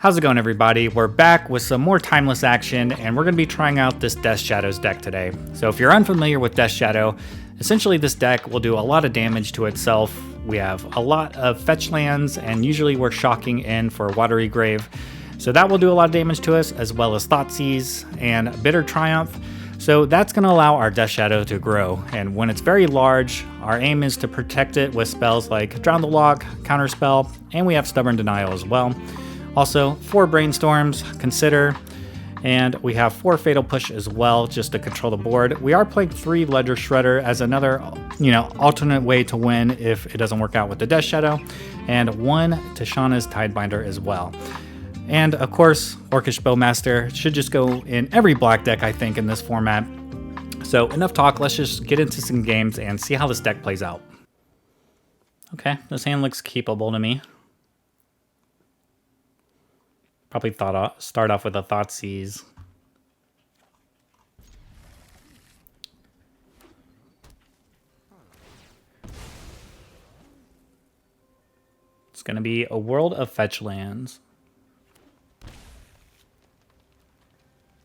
How's it going, everybody? We're back with some more timeless action, and we're going to be trying out this Death Shadows deck today. So if you're unfamiliar with Death Shadow, essentially this deck will do a lot of damage to itself. We have a lot of fetch lands, and usually we're shocking in for Watery Grave. So that will do a lot of damage to us, as well as Thoughtseize and Bitter Triumph. So that's going to allow our Death Shadow to grow, and when it's very large, our aim is to protect it with spells like Drown the Loch, Counterspell, and we have Stubborn Denial as well. Also, 4 Brainstorms, Consider, and we have 4 Fatal Push as well, just to control the board. We are playing 3 Ledger Shredder as another, alternate way to win if it doesn't work out with the Death Shadow, and 1 Tishana's Tidebinder as well. And of course, Orcish Bowmaster should just go in every black deck, I think, in this format. So enough talk, let's just get into some games and see how this deck plays out. Okay, this hand looks keepable to me. Probably start off with a Thoughtseize. It's going to be a World of Fetch Lands.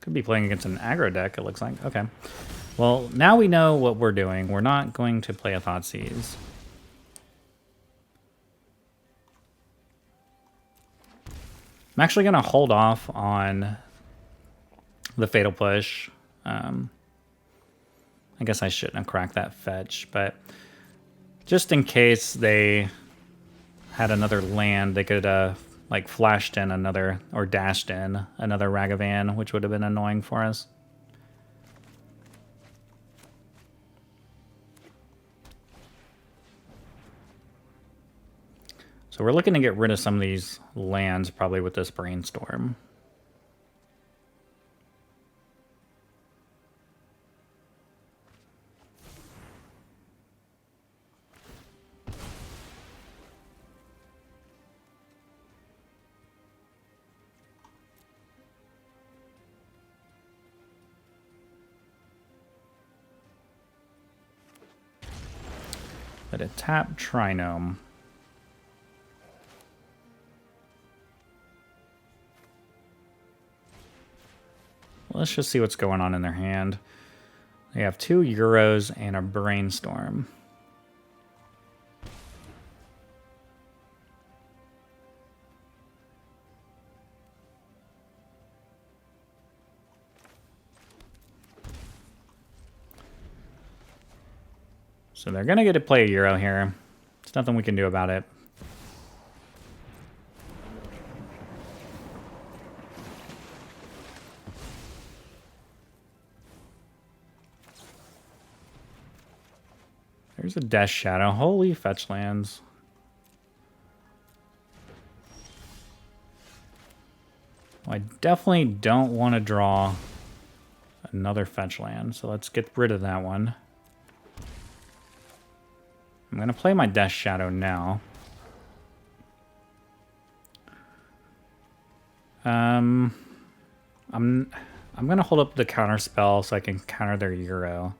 Could be playing against an aggro deck, it looks like. Okay. Well, now we know what we're doing. We're not going to play a Thoughtseize. I'm actually going to hold off on the Fatal Push. I guess I shouldn't have cracked that fetch, but just in case they had another land, they could like flashed in another, or dashed in another Ragavan, which would have been annoying for us. So we're looking to get rid of some of these lands probably with this Brainstorm. Let it tap Trinome. Let's just see what's going on in their hand. They have 2 Euros and a Brainstorm. So they're going to get to play a Euro here. There's nothing we can do about it. There's a Death Shadow. Holy fetch lands. Well, I definitely don't want to draw another fetch land, so let's get rid of that one. I'm going to play my Death Shadow now. I'm going to hold up the Counterspell so I can counter their Euro.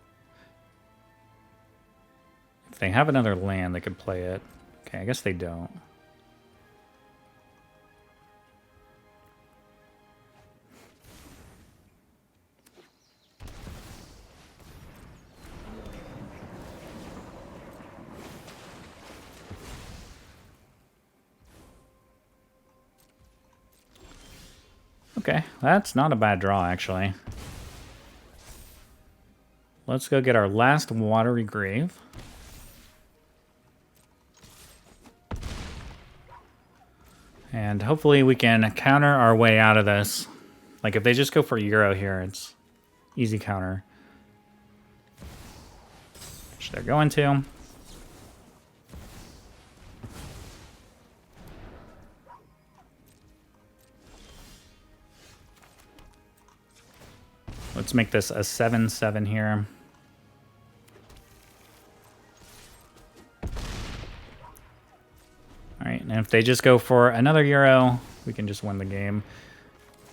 If they have another land, they could play it. Okay, I guess they don't. Okay, that's not a bad draw, actually. Let's go get our last Watery Grave. And hopefully we can counter our way out of this. Like, if they just go for Euro here, it's easy counter. Which they're going to. Let's make this a 7/7 here. Alright, and if they just go for another Euro, we can just win the game.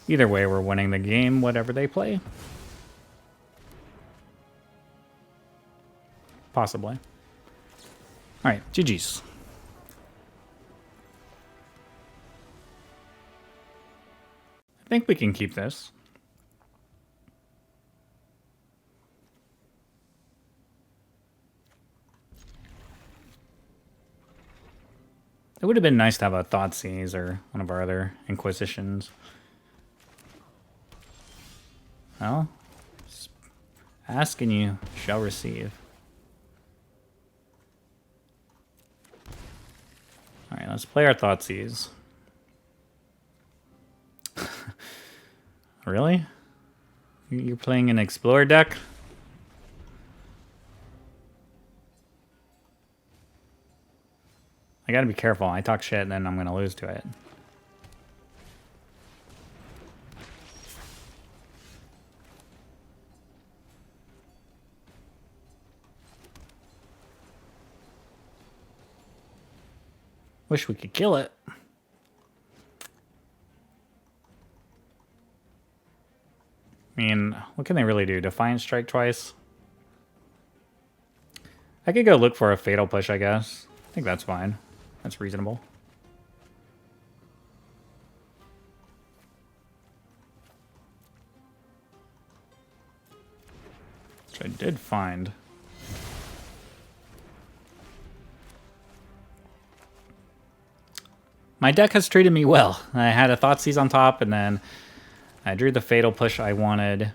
Either way, we're winning the game, whatever they play. Possibly. Alright, GG's. think we can keep this. It would have been nice to have a Thoughtseize or one of our other Inquisitions. Well, ask and you shall receive. Alright, let's play our Thoughtseize. Really? You're playing an Explorer deck? I gotta be careful. I talk shit and then I'm gonna lose to it. Wish we could kill it. I mean, what can they really do? Defiant Strike twice? I could go look for a Fatal Push, I guess. I think that's fine. That's reasonable. Which I did find. My deck has treated me well. I had a Thoughtseize on top, and then I drew the Fatal Push I wanted.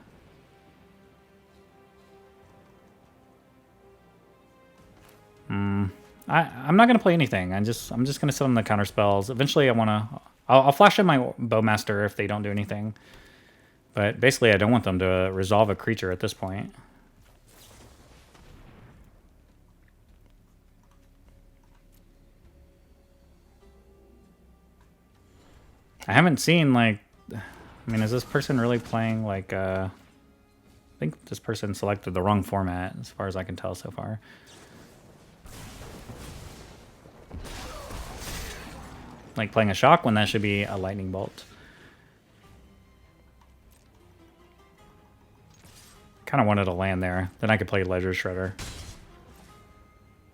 I'm not gonna play anything. I'm just gonna sit on the counter spells. Eventually, I'll flash in my Bowmaster if they don't do anything. But basically, I don't want them to resolve a creature at this point. I haven't seen like, I mean, is this person really playing like? I think this person selected the wrong format as far as I can tell so far. Like playing a shock when that should be a lightning bolt. Kind of wanted to land there. Then I could play Ledger Shredder.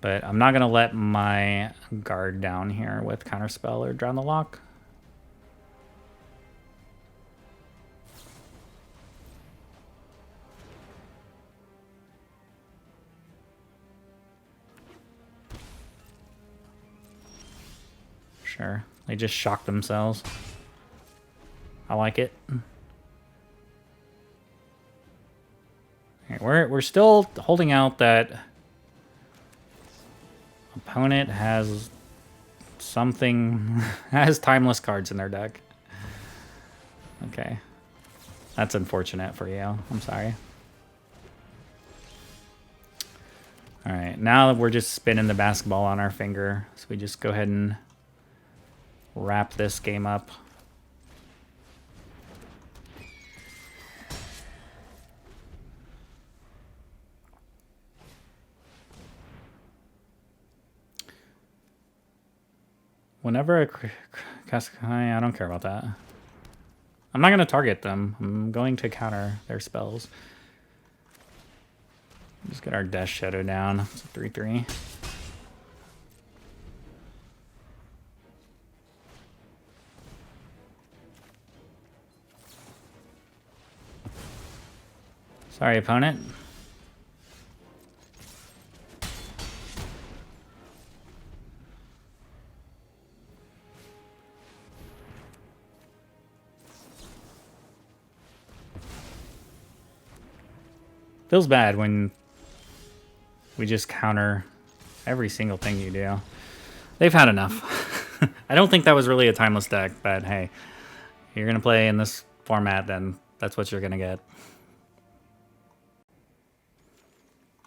But I'm not going to let my guard down here with Counterspell or Drown the Loch. Sure. They just shock themselves. I like it. Okay, we're still holding out that opponent has something, has timeless cards in their deck. Okay. That's unfortunate for you. I'm sorry. Alright, now we're just spinning the basketball on our finger. So we just go ahead and wrap this game up. Whenever a I don't care about that. I'm not going to target them. I'm going to counter their spells. Just get our Death Shadow down. It's a 3/3. Sorry, opponent. Feels bad when we just counter every single thing you do. They've had enough. I don't think that was really a timeless deck, but hey, you're going to play in this format, then that's what you're going to get.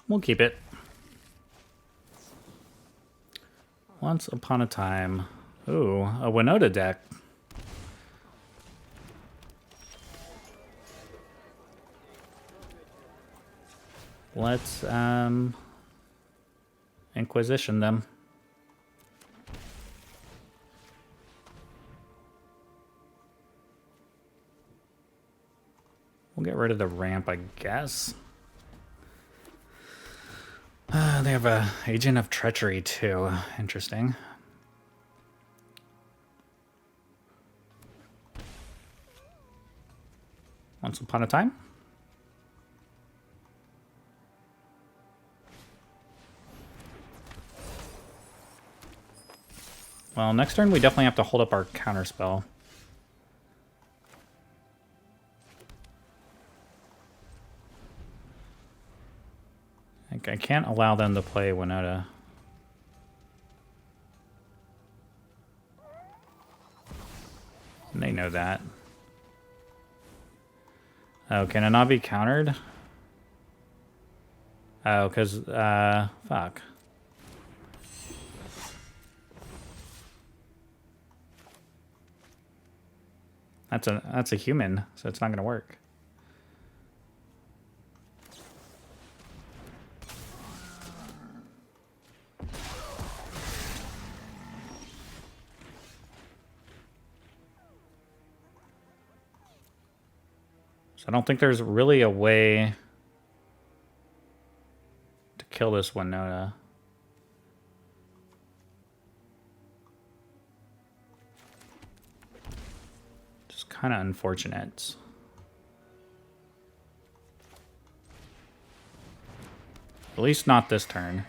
We'll keep it. Once upon a time. Ooh, a Winota deck. Let's Inquisition them. We'll get rid of the ramp, I guess. They have a Agent of Treachery too. Interesting. Once upon a time. Well, next turn we definitely have to hold up our Counterspell. I can't allow them to play Winota. And they know that. Oh, can it not be countered? Oh, because, fuck. That's a human, so it's not gonna work. So I don't think there's really a way to kill this Winota. Just kind of unfortunate. At least not this turn.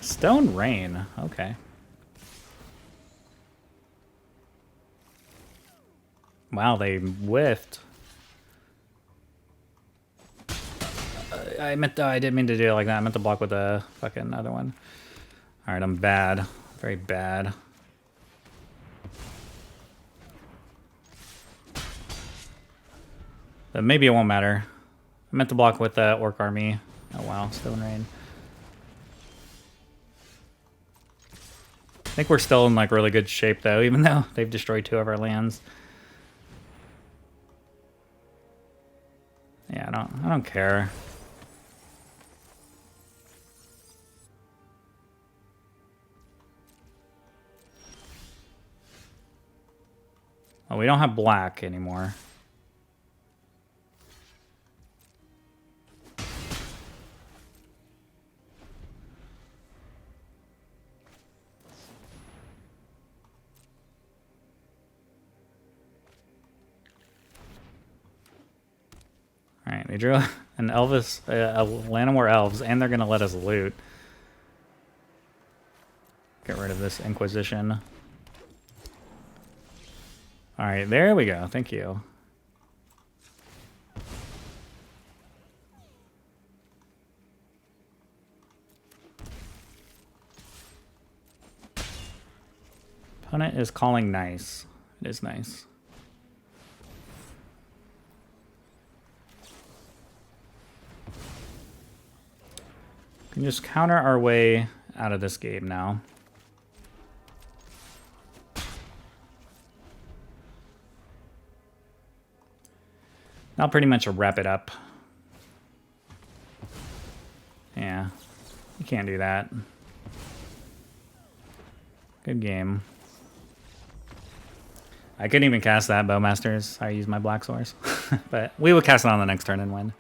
Stone Rain, okay. Wow, they whiffed. I didn't mean to do it like that. I meant to block with a fucking other one. All right, I'm bad. Very bad. But maybe it won't matter. I meant to block with the Orc Army. Oh wow, Stone Rain. I think we're still in like really good shape though, even though they've destroyed 2 of our lands. Yeah, I don't care. Oh, we don't have black anymore. Alright, they drew an Elvis, a Llanowar Elves, and they're going to let us loot. Get rid of this Inquisition. Alright, there we go. Thank you. Opponent is calling nice. It is nice. We can just counter our way out of this game now. I'll pretty much wrap it up. Yeah, you can't do that. Good game. I couldn't even cast that Bowmasters. I used my Black Source. But we would cast it on the next turn and win.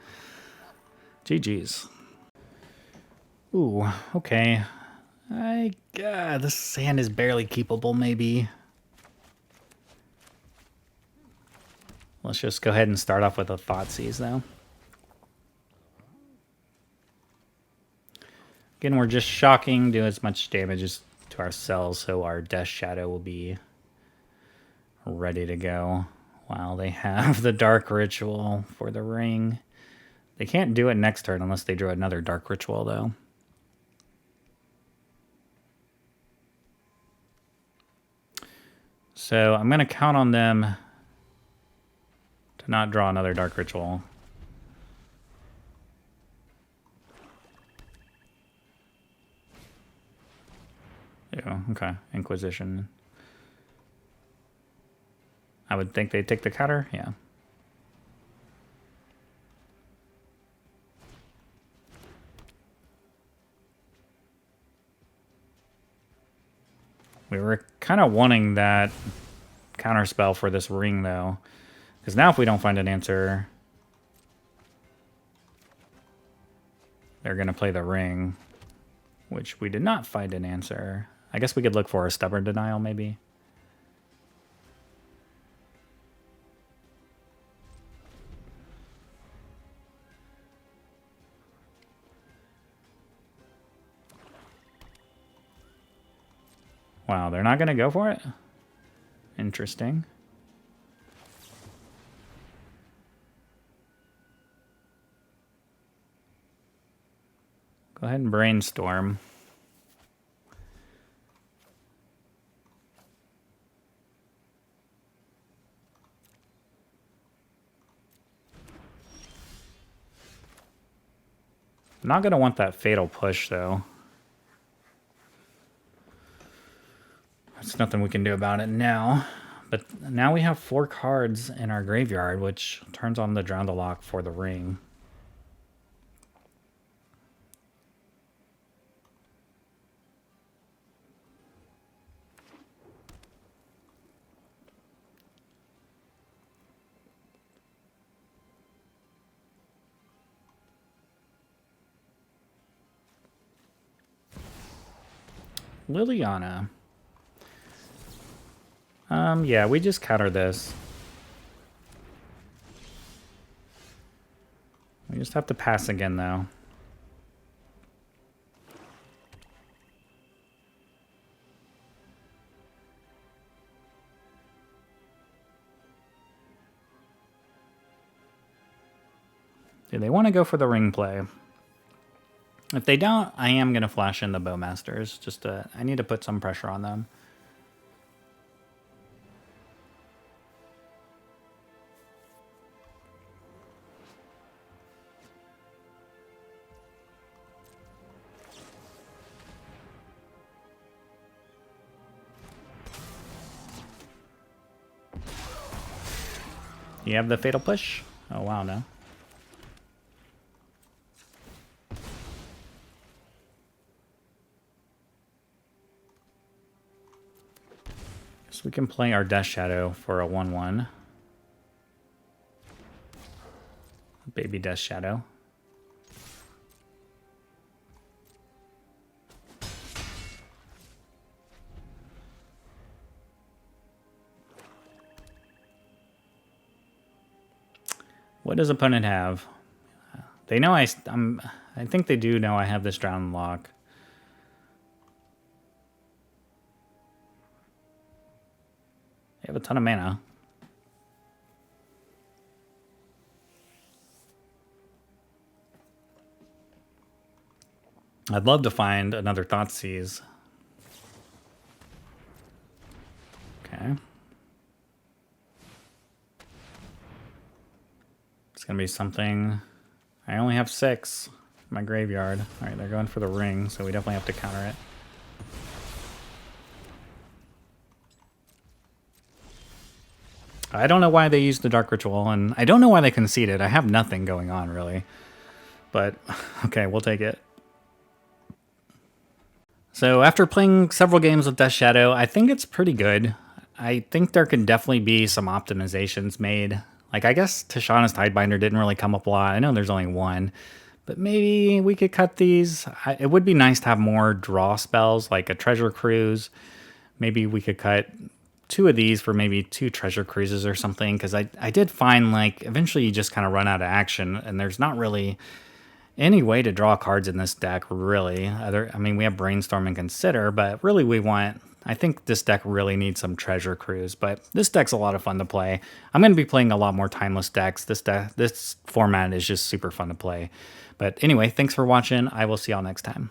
GG's. Ooh, okay. This hand is barely keepable, maybe. Let's just go ahead and start off with a Thoughtseize, though. Again, we're just shocking, do as much damage as to ourselves, so our Death Shadow will be ready to go. While they have the Dark Ritual for the ring. They can't do it next turn unless they draw another Dark Ritual, though. So I'm going to count on them to not draw another Dark Ritual. Yeah, okay. Inquisition. I would think they'd take the counter, yeah. We were kind of wanting that counterspell for this ring, though. Because now if we don't find an answer, they're going to play the ring, which we did not find an answer. I guess we could look for a Stubborn Denial, maybe. Wow, they're not going to go for it? Interesting. Go ahead and Brainstorm. I'm not going to want that Fatal Push, though. There's nothing we can do about it now. But now we have 4 cards in our graveyard, which turns on the Drown the Loch for the ring. Liliana. Yeah, we just counter this. We just have to pass again, though. Do they want to go for the ring play? If they don't, I am going to flash in the Bowmasters. Just I need to put some pressure on them. You have the Fatal Push? Oh, wow, no. So we can play our Death Shadow for a 1/1. Baby Death Shadow. What does opponent have? They know I think they do know I have this Drown Loch. They have a ton of mana. I'd love to find another Thoughtseize. Okay. It's going to be something... I only have 6 in my graveyard. Alright, they're going for the ring, so we definitely have to counter it. I don't know why they used the Dark Ritual, and I don't know why they conceded. I have nothing going on, really. But, okay, we'll take it. So after playing several games with Death Shadow, I think it's pretty good. I think there can definitely be some optimizations made. Like, I guess Tishana's Tidebinder didn't really come up a lot. I know there's only 1. But maybe we could cut these. It would be nice to have more draw spells, like a Treasure Cruise. Maybe we could cut 2 of these for maybe 2 Treasure Cruises or something. Because I did find, like, eventually you just kind of run out of action. And there's not really any way to draw cards in this deck, really. I mean, we have Brainstorm and Consider, but really we want... I think this deck really needs some Treasure Cruise, but this deck's a lot of fun to play. I'm going to be playing a lot more Timeless decks. This format is just super fun to play. But anyway, thanks for watching. I will see y'all next time.